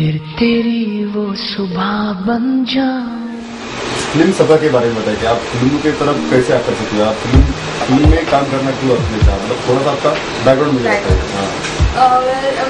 फिर तेरी वो सुबह बन जाऊं। फिल्म सभा के बारे में बताइए, आप फिल्म के तरफ कैसे आकर्षित हुए, आप फिल्म में काम करना क्यों आपने चाहा, मतलब थोड़ा सा आपका बैकग्राउंड मिल जाता है।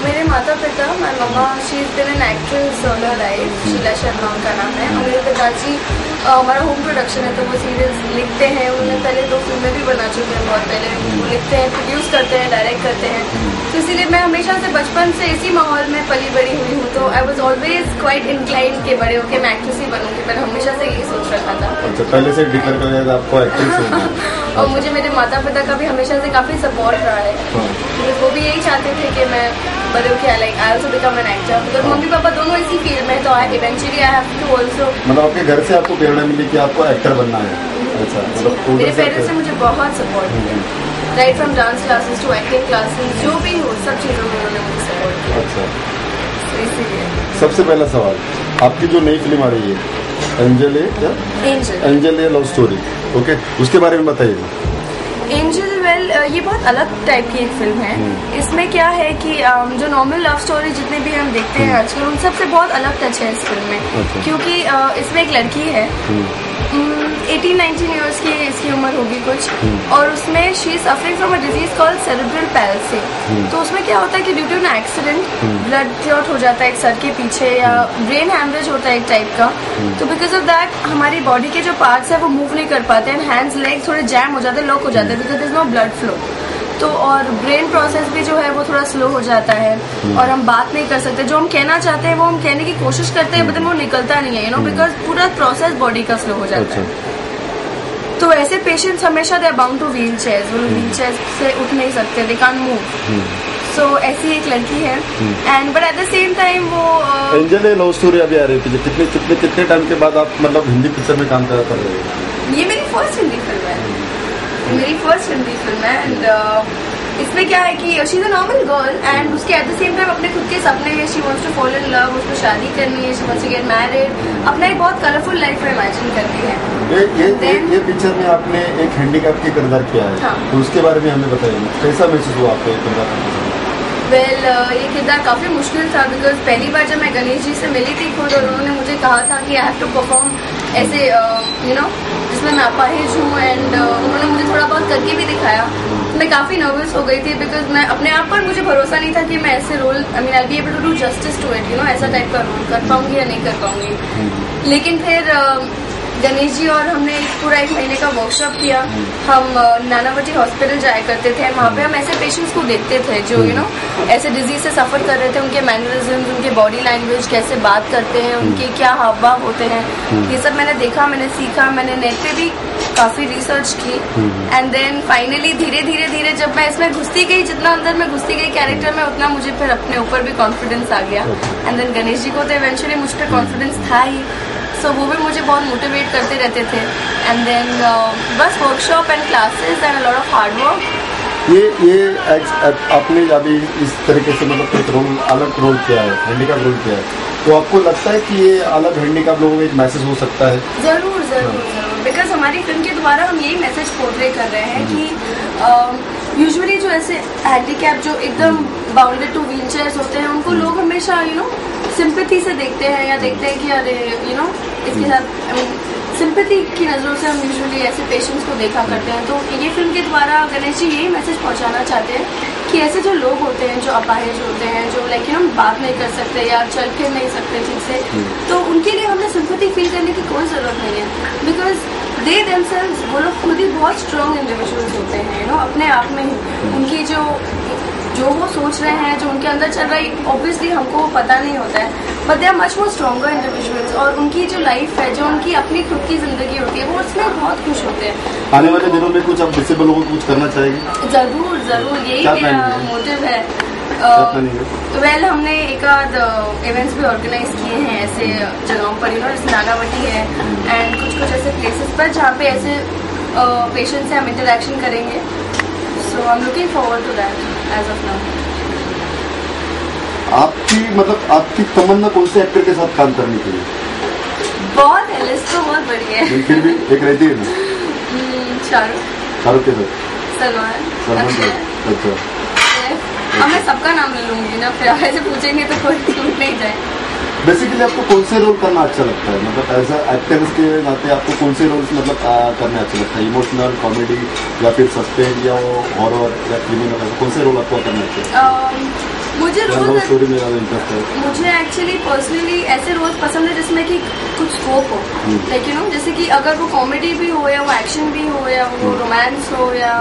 मेरे माता पिता, my mama she is been an actress all her life, Sheela Sharma उनका नाम है। और मेरे पिताजी हमारा होम प्रोडक्शन है तो वो सीरियल्स लिखते हैं, उन्होंने पहले 2 फिल्में भी बना चुके हैं, बहुत पहले वो लिखते हैं, प्रोड्यूस करते हैं, डायरेक्ट करते हैं। तो इसीलिए मैं हमेशा से बचपन से इसी माहौल में पली बड़ी हुई हूँ, तो I was always quite inclined के बड़े होकर मैं एक्ट्रेस ही बनूंगी। मैंने हमेशा से यही सोच रखा था। अच्छा, पहले से डिक्लेयर कर दिया था आपको एक्ट्रेस होना है। और मुझे मेरे माता पिता का भी हमेशा से काफ़ी सपोर्ट रहा है, वो भी यही चाहते थे कि मैं बड़े होकर I also become an actor, because mummy papa दोनों इसी फील्ड में, तो eventually I have to also. मतलब आपके घर से आपको प्रेरणा मिली कि आपको एक्टर बनना है? अच्छा, मतलब मेरे पेरेंट्स ने मुझे बहुत सपोर्ट किया, right from dance classes to acting classes, जो भी हो सब चीज़ों में उन्होंने मुझे सपोर्ट किया। अच्छा, इसीलिए सबसे पहला सवाल, आपकी जो नई फिल्म आ रही है एंजल है क्या? एंजल है लव स्टोरी, ओके, उसके बारे में बताइए। एंजल वेल ये बहुत अलग टाइप की एक फिल्म है। इसमें क्या है कि जो नॉर्मल लव स्टोरी जितने भी हम देखते हैं आजकल, उन सबसे बहुत अलग टच है इस फिल्म में। क्योंकि इसमें एक लड़की है 18-19 ईयर्स की इसकी उम्र होगी कुछ, और उसमें she is suffering from a disease called cerebral palsy. तो उसमें क्या होता है कि due to an accident blood clot हो जाता है एक सर के पीछे, या ब्रेन हैमरेज होता है एक टाइप का। तो बिकॉज ऑफ दैट हमारी बॉडी के जो पार्ट्स है वो मूव नहीं कर पाते हैं, हैंड्स लेग्स थोड़े जैम हो जाते हैं, लॉक हो जाते हैं, because there is no blood flow. तो और ब्रेन प्रोसेस भी जो है वो थोड़ा स्लो हो जाता है, और हम बात नहीं कर सकते, जो हम कहना चाहते हैं वो हम कहने की कोशिश करते हैं, बट वो निकलता नहीं है, बिकॉज पूरा प्रोसेस बॉडी का स्लो हो जाता है। तो ऐसे पेशेंट्स हमेशा they are bound to wheelchairs, वो व्हील चेयर से उठ नहीं सकते, दे कांट मूव। सो ऐसी एक लड़की है, and but at the same time वो एंजल है लव स्टोरी अभी आ रही थी, कितने टाइम के बाद आप मतलब हिंदी पिक्चर में काम कर रहे हैं? ये मेरी फर्स्ट हिंदी फिल्म है, मेरी फर्स्ट हिंदी फिल्म है। एंड इसमें क्या है कि she is a normal girl, and उसके एट द सेम टाइम अपने खुद के सपने हैं, she wants to fall in love, उसको शादी करनी है, she wants to get married, अपना एक बहुत कलरफुल लाइफ इमेजिन करती है। ये पिक्चर में आपने एक हैंडीकैप की किरदार किया है, हाँ। तो उसके बारे में हमें बताइए, कैसा महसूस हुआ आपको ये किरदार? वेल ये किरदार काफ़ी मुश्किल था, बिकॉज पहली बार जब मैं गणेश जी से मिली थी खुद, और उन्होंने मुझे कहा था कि आई हैव टू परफॉर्म ऐसे जिसमें मैं अपाहिज हूँ, एंड उन्होंने मुझे थोड़ा बहुत करके भी दिखाया। मैं काफ़ी नर्वस हो गई थी, बिकॉज मैं अपने आप पर मुझे भरोसा नहीं था कि मैं ऐसे role, I mean I be able to do justice to it, ऐसा टाइप का रोल कर पाऊंगी या नहीं कर पाऊंगी। लेकिन फिर गणेश जी और हमने पूरा 1 महीने का वर्कशॉप किया। हम नानावटी हॉस्पिटल जाया करते थे, वहाँ पे हम ऐसे पेशेंट्स को देखते थे जो ऐसे डिजीज से सफ़र कर रहे थे, उनके मैनरिज्म्स, उनके बॉडी लैंग्वेज, कैसे बात करते हैं, उनके क्या हाव भाव होते हैं, ये सब मैंने देखा, मैंने सीखा, मैंने नेट पे भी काफ़ी रिसर्च की। एंड देन फाइनली धीरे धीरे जब मैं इसमें घुसती गई, जितना अंदर मैं घुसती गई कैरेक्टर में, उतना मुझे फिर अपने ऊपर भी कॉन्फिडेंस आ गया। एंड देन गणेश जी को तो इवेंचुअली मुझ पर कॉन्फिडेंस था ही, सो वो भी मुझे बहुत मोटिवेट करते रहते थे। एंड देन बस workshop and classes and a lot of hard work. ये आपने अभी इस तरीके से मतलब एक रोल, अलग रोल किया है, हैंडीकैप रोल किया है, तो आपको लगता है कि ये अलग हैंडीकैप लोगों को एक मैसेज हो सकता है? जरूर जरूर जरूर, बिकॉज हमारी फिल्म के द्वारा हम यही मैसेज पोर्ट्रे कर रहे हैं कि यूजुअली जो ऐसे हैंडीकैप जो एकदम बाउंडेड टू व्हील चेयर्स होते हैं, उनको लोग हमेशा सिंपैथी से देखते हैं, या देखते हैं कि अरे इसके साथ सिंपैथी की नज़रों से हम यूजुअली ऐसे पेशेंट्स को देखा करते हैं। तो ये फिल्म के द्वारा गणेश जी यही मैसेज पहुंचाना चाहते हैं कि ऐसे जो लोग होते हैं, जो अपाहिज होते हैं, जो बात नहीं कर सकते या चल फिर नहीं सकते ठीक से, तो उनके लिए हमें सिंपैथी फील करने की कोई ज़रूरत नहीं है, बिकॉज दे देमसेल्व्स, वो लोग खुद ही बहुत स्ट्रॉन्ग इंडिविजुअल्स होते हैं अपने आप में ही। उनकी जो वो सोच रहे हैं, जो उनके अंदर चल रहा है, ऑब्वियसली हमको वो पता नहीं होता है, but they are much more stronger individuals, और उनकी जो लाइफ है, जो उनकी अपनी खुद की जिंदगी होती है, वो उसमें बहुत खुश होते हैं। आने वाले दिनों में कुछ आप डिसेबल लोगों को कुछ करना चाहेंगे? जरूर जरूर, यही मेरा मोटिव है। वेल हमने एक आध इवेंट्स भी ऑर्गेनाइज किए हैं ऐसे जगहों पर, जैसे नानावटी है, एंड कुछ ऐसे प्लेसेस पर जहाँ पे ऐसे पेशेंट से हम इंटरेक्शन करेंगे। So I am looking forward to that as of now. आपकी तमन्ना कौन से एक्टर के साथ काम करने के लिए? बहुत है, लिस्ट तो बहुत बड़ी है। फिर भी एक रहती है ना? शाहरुख के साथ, सलमान। अच्छा, अब मैं सबका नाम ले लूंगी ना, फिर ऐसे पूछेंगे तो कोई छूट नहीं जाए। बेसिकली आपको कौन से रोल करना अच्छा लगता है, मतलब एज एक्टर्स के नाते आपको कौन से रोल्स मतलब करना अच्छा लगता है, इमोशनल, कॉमेडी या फिर सस्पेंस या हॉरर या क्रिमिनल, कौन से रोल आपको करना अच्छा है? मुझे रोल स्टोरी में ज़्यादा इंटरेस्ट है। मुझे एक्चुअली पर्सनली ऐसे रोल्स पसंद है जिसमें कि कुछ स्कोप हो, लाइक यू नो, जैसे कि अगर वो कॉमेडी भी हो या वो एक्शन भी हो या वो रोमांस हो या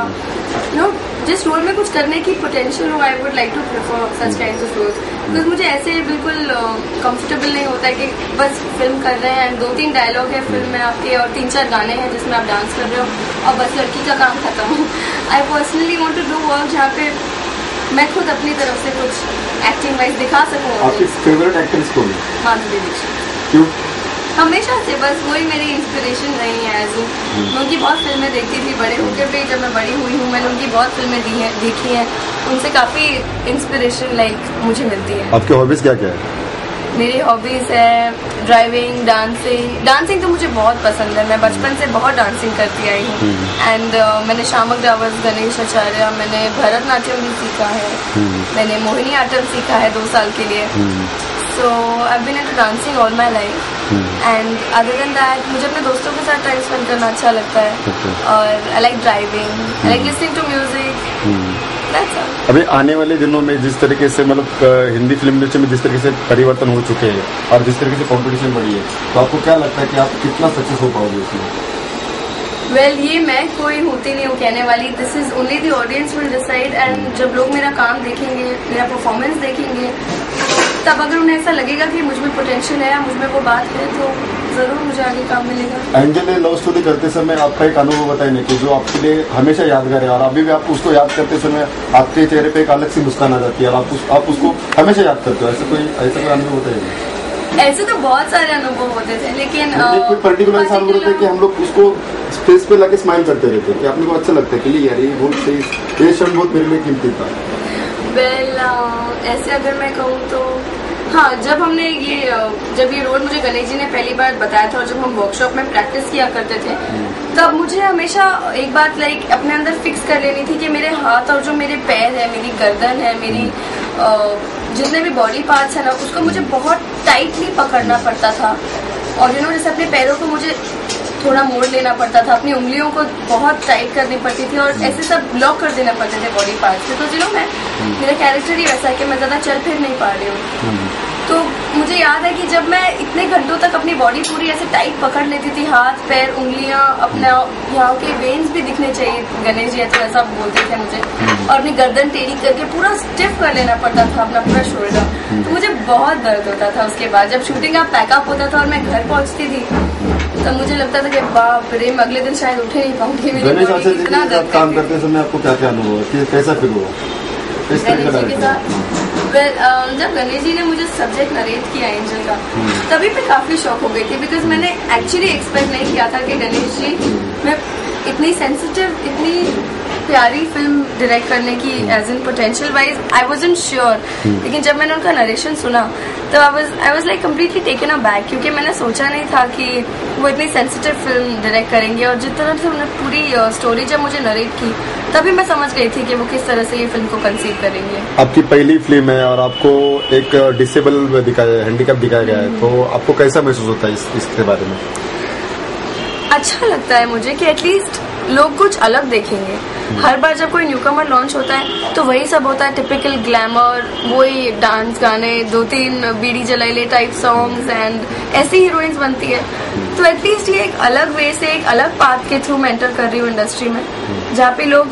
यू नो जिस रोल में कुछ करने की पोटेंशियल हो, I would like to prefer such kinds of roles. Because मुझे ऐसे बिल्कुल कंफर्टेबल नहीं होता है कि बस फिल्म कर रहे हैं, 2-3 डायलॉग है फिल्म में आपके और 3-4 गाने हैं जिसमें आप डांस कर रहे हो और बस लड़की का काम खत्म। I personally want to do work जहाँ पे मैं खुद अपनी तरफ से कुछ एक्टिंग वाइज दिखा सकूँ। आपकी फेवरेट एक्ट्रेस कौन है? माधुरी दीक्षित। क्यों? हमेशा से बस वही मेरी इंस्पिरेशन रही है। एज मैं उनकी बहुत फिल्में देखती थी, बड़े होकर भी जब मैं बड़ी हुई हूँ मैंने उनकी बहुत फिल्में देखी हैं, उनसे काफ़ी इंस्पिरेशन लाइक मुझे मिलती है। आपकी हॉबीज़ क्या क्या है? मेरी हॉबीज़ है ड्राइविंग, डांसिंग तो मुझे बहुत पसंद है। मैं बचपन से बहुत डांसिंग करती आई हूँ एंड मैंने शामक रावत, गणेश आचार्य, मैंने भरतनाट्यम भी सीखा है, मैंने मोहिनी आट्टम सीखा है 2 साल के लिए। So I been into dancing all my life and other than that मुझे अपने दोस्तों के साथ टाइम स्पेंड करना अच्छा लगता है और I like driving, I like listening to music. अभी आने वाले दिनों में जिस तरीके से मतलब हिंदी फिल्म इंडस्ट्री में जिस तरीके से परिवर्तन हो चुके हैं और जिस तरीके से कंपटीशन बढ़ी है, तो आपको क्या लगता है कि आप कितना सक्सेस हो पाओगे उसमें? वेल ये मैं कोई होती नहीं हूँ कहने वाली, this is only the audience will decide. And जब लोग मेरा काम देखेंगे, मेरा परफॉर्मेंस देखेंगे, तब अगर उन्हें ऐसा लगेगा कि मुझ में पोटेंशियल है या मुझ में वो बात है तो जरूर मुझे आगे काम मिलेगा। एंजल ने लव स्टोरी करते समय आपका एक अनुभव बताइए कि जो आपके लिए हमेशा यादगार है और अभी भी आप उसको याद करते समय आपके चेहरे पे एक अलग सी मुस्कान आ जाती है और आप उसको हमेशा याद करते हो, ऐसा कोई अनुभव बताइए? ऐसे तो बहुत सारे अनुभव होते थे लेकिन कोई पर्टिकुलर ऐसा अनुभव होता है कि हम लोग उसको फेस पे लाके स्माइल करते रहते हैं कि आपने को अच्छा लगता है कि यार ये बहुत सही, ये क्षण बहुत मेरे लिए कीमती था। वेल ऐसे अगर मैं कहूँ तो हाँ, जब ये रोल मुझे गणेश जी ने पहली बार बताया था और जब हम वर्कशॉप में प्रैक्टिस किया करते थे तब मुझे हमेशा एक बात लाइक अपने अंदर फिक्स कर लेनी थी कि मेरे हाथ और जो मेरे पैर है, मेरी गर्दन है, मेरी जितने भी बॉडी पार्ट्स है ना, उसको मुझे बहुत टाइटली पकड़ना पड़ता था। और जैसे अपने पैरों को मुझे थोड़ा मोड़ लेना पड़ता था, अपनी उंगलियों को बहुत टाइट करनी पड़ती थी और ऐसे सब ब्लॉक कर देना पड़ते थे बॉडी पार्ट्स से। तो मेरा कैरेक्टर ही वैसा है कि मैं ज़्यादा चल फिर नहीं पा रही हूँ। तो मुझे याद है कि जब मैं इतने घंटों तक अपनी बॉडी पूरी ऐसे टाइट पकड़ लेती थी, हाथ पैर उंगलियां, अपना यहाँ के वेन्स भी दिखने चाहिए, गणेश जी तो ऐसा बोलते थे मुझे, और अपनी गर्दन टेढ़ी करके पूरा स्टिफ कर लेना पड़ता था अपना पूरा शोल्डर। तो मुझे बहुत दर्द होता था। उसके बाद जब शूटिंग का पैकअप होता था और मैं घर पहुँचती थी तब मुझे लगता था कि बाप रे, मैं अगले दिन शायद उठे नहीं पाऊंगी। मेरी बॉडी इतना दर्द काम करते समय आपको क्या क्या अनुभव है, कैसा फील हुआ? जब गणेश जी ने मुझे सब्जेक्ट नरेट किया एंजल का, तभी मैं काफी शॉक हो गई थी बिकॉज मैंने एक्चुअली एक्सपेक्ट नहीं किया था कि गणेश जी मैं इतनी सेंसिटिव, इतनी प्यारी फिल्म डायरेक्ट करने की as in potential wise I wasn't sure. लेकिन जब मैंने उनका नरेशन सुना तो I was like completely taken aback, क्योंकि मैंने सोचा नहीं था कि वो इतनी सेंसिटिव फिल्म डायरेक्ट करेंगे। और जिस तरह से उन्होंने पूरी स्टोरी जब मुझे नरेट की तभी मैं समझ गई थी कि वो किस तरह से ये फिल्म को कंसीव करेंगे। आपकी पहली फिल्म है और आपको एक डिसेबल दिखाया, हैंडीकैप दिखाया गया है, तो आपको कैसा महसूस होता है इसके बारे में? अच्छा लगता है मुझे कि एटलीस्ट लोग कुछ अलग देखेंगे। हर बार जब कोई न्यूकमर लॉन्च होता है तो वही सब होता है, टिपिकल ग्लैमर, वही डांस गाने, 2-3 बीड़ी जलाइले टाइप सॉन्ग्स एंड ऐसी हीरोइंस बनती है। तो एटलीस्ट ये एक अलग वे से, एक अलग पाथ के थ्रू मैं एंटर कर रही हूँ इंडस्ट्री में, जहाँ पे लोग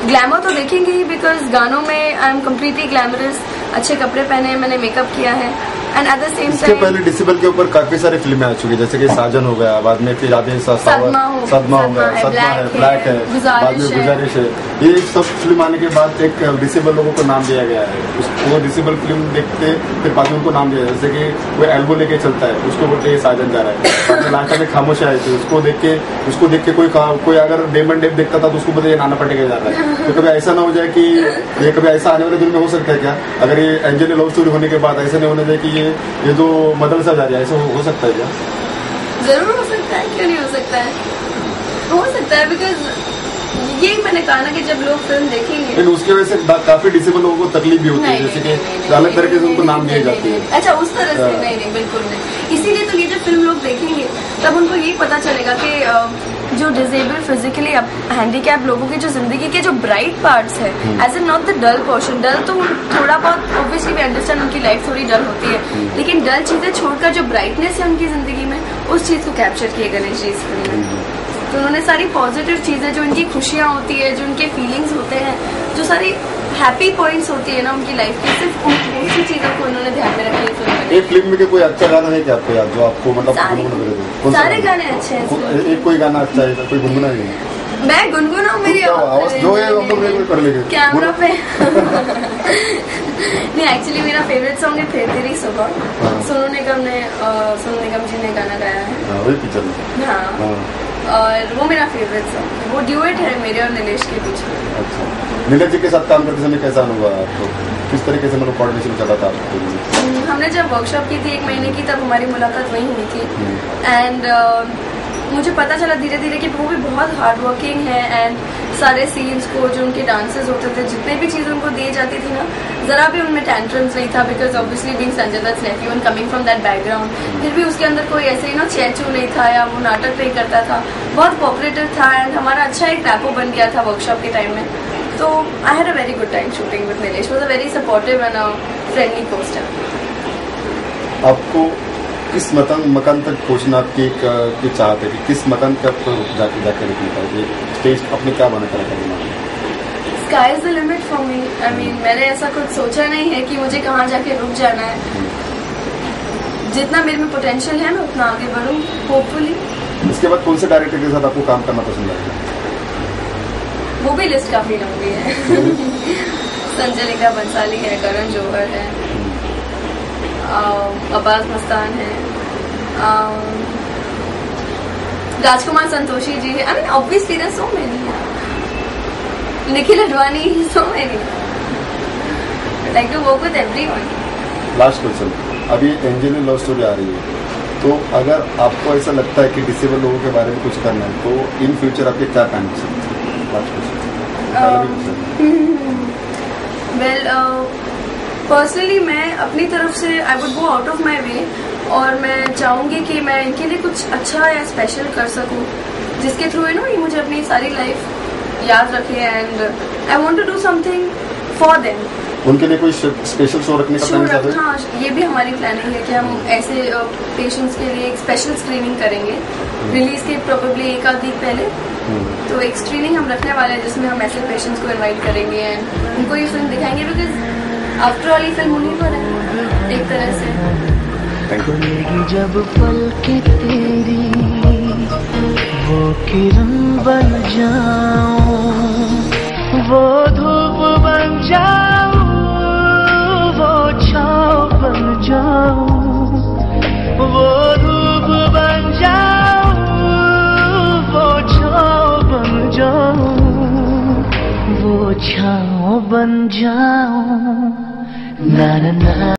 ग्लैमर तो देखेंगे ही बिकॉज गानों में आई एम कम्प्लीटली ग्लैमरस, अच्छे कपड़े पहने, मैंने मेकअप किया है and eight the same time. इसके पहले डिसेबल के ऊपर काफी सारी फिल्में आ चुकी है, जैसे कि साजन हो गया, बाद में फिर आदि सदमा हो गया, सदमा है, ब्लैक है, बाद में गुजारिश है। ये सब फिल्म आने के बाद एक डिसेबल लोगों को नाम दिया गया है। वो डिसेबल फिल्म देखते फिर बाद में उनको नाम दिया, जैसे कि वो एल्बो लेके चलता है, उसको बोलते साजन जा रहा है। लास्ट में खामोश आए थे, उसको देख के कोई अगर डेमन डेप देखता था तो उसको बोलते नाना पटेगा जा रहा है। तो कभी ऐसा ना हो जाए कि ये कभी ऐसा आने वाले दिन में हो सकता है क्या, अगर ये एंजल लव स्टोरी होने के बाद ऐसा नहीं होना चाहिए कि ये जो मदरसा जा रहा है, ऐसा हो सकता है क्या? जरूर हो सकता है, क्यों नहीं हो सकता है, हो सकता है बिकॉज यही मैंने कहा ना कि जब लोग फिल्म देखेंगे, लेकिन उसकी वजह से काफी डिसेबल लोगों को तकलीफ भी होती है, जैसे कि अलग तरीके से उनको नाम दिए जाते हैं। अच्छा, उस तरह से नहीं, बिल्कुल नहीं। इसीलिए तो ये जब फिल्म लोग देखेंगे तब उनको यही पता चलेगा कि जो डिसेबल्ड फिजिकली हैंडीकैप लोगों की जो जिंदगी के जो ब्राइट पार्ट्स है, as a not the dull portion. Dull तो थोड़ा बहुत ऑब्वियसली वी अंडरस्टैंड, उनकी लाइफ थोड़ी डल होती है, लेकिन डल चीजें छोड़कर जो ब्राइटनेस है उनकी जिंदगी में, उस चीज को कैप्चर किए गणेश जी इस फिल्म में। तो उन्होंने सारी पॉजिटिव चीजें, जो उनकी खुशियाँ होती है, जो उनके फीलिंग्स होते हैं, जो सारी हैप्पी पॉइंट्स होती है ना उनकी लाइफ की, सिर्फ उसी चीजों को उन्होंने ध्यान में रखी है। एक फिल्म में कोई अच्छा गाना है क्या आपको याद, जो आपको मतलब सारे गाने अच्छे हैं, एक कोई गाना अच्छा है, कोई गुनगुना नहीं है? मैं गुनगुनाऊं, मेरी आवाज जो है हम लोग कर लेंगे कैमरा पे। नहीं, एक्चुअली मेरा फेवरेट सॉन्ग है फिर तेरी सुबह। सोनू निगम जी ने गाना गाया है, वही पिक्चर में। हाँ, और वो मेरा फेवरेट सॉन्ग है। वो ड्यूएट है मेरे और नीलेश के बीच में। अच्छा, नीलेश जी के साथ काम करते समय कैसा अनुभव है आपको? किस तरीके से मतलब कोऑर्डिनेशन चला था आपको? हमने जब वर्कशॉप की थी 1 महीने की, तब हमारी मुलाकात वहीं हुई थी। एंड मुझे पता चला धीरे धीरे कि वो भी बहुत हार्ड वर्किंग है। एंड सारे सीन्स को, जो उनके डांसेस होते थे, जितने भी चीज़ उनको दी जाती थी ना, जरा भी उनमें टेंट्रम्स नहीं था, because obviously being Sanjay Dutt nephew and coming from that background, फिर भी उसके अंदर कोई ऐसे चैचू नहीं था या वो नाटक नहीं करता था, बहुत कोऑपरेटिव था। एंड हमारा अच्छा एक रैपो बन गया था वर्कशॉप के टाइम में। तो I had a very good time shooting with Nilesh. Was a very supportive and friendly poster. आपको किस मकान तक पहुंचना आपकी एक चाहत है कि किस मकान तक जाके रुकने का, ये स्टेज अपने क्या बना कर रखा है? Sky is the limit for me. I mean, मैंने ऐसा कुछ सोचा नहीं है कि मुझे कहाँ जाके रुक जाना है। जितना मेरे में पोटेंशियल है मैं उतना आगे बढ़ूँ, होपफुली। इसके बाद कौन से डायरेक्टर के साथ आपको काम करना पसंद आएगा? वो भी लिस्ट काफी लंबी है। संजय लीला बंसाली है, करण जौहर है, अब्बास मस्तान है, राजकुमार संतोषी जी है। I mean obviously there so many, Nikhil Advani, so many. Like to work with everyone. Last question, अभी एंजेलिन लव स्टोरी आ रही है, तो अगर आपको ऐसा लगता है कि डिसेबल लोगों के बारे में कुछ करना है, तो इन फ्यूचर आपके क्या प्लान है? Last question. वेल, पर्सनली मैं अपनी तरफ से I would go out of my way, और मैं चाहूँगी कि मैं इनके लिए कुछ अच्छा या स्पेशल कर सकूँ, जिसके थ्रू ये मुझे अपनी सारी लाइफ याद रखे। And I want to do something for them. उनके लिए कोई स्पेशल शो रखने का प्लान है? हाँ, ये भी हमारी प्लानिंग है कि हम ऐसे पेशेंट्स के लिए एक स्पेशल स्क्रीनिंग करेंगे रिलीज के प्रोबेबली 1 आध वीक पहले। तो एक स्क्रीनिंग हम रखने वाले हैं जिसमें हम ऐसे पेशेंट्स को इनवाइट करेंगे एंड उनको ये फिल्म दिखाएंगे, बिकॉज आफ्टर ऑल ये फिल्म उन्हीं पर है एक तरह से। खुलेगी जब पलकें तेरी, वो किरण बन जाऊं, वो धूप बन जाऊं, वो छाँव बन जाऊं, वो धूप बन जाऊं, वो छाँव बन जाऊं, वो छाँव बन जाऊं, ना ना ना।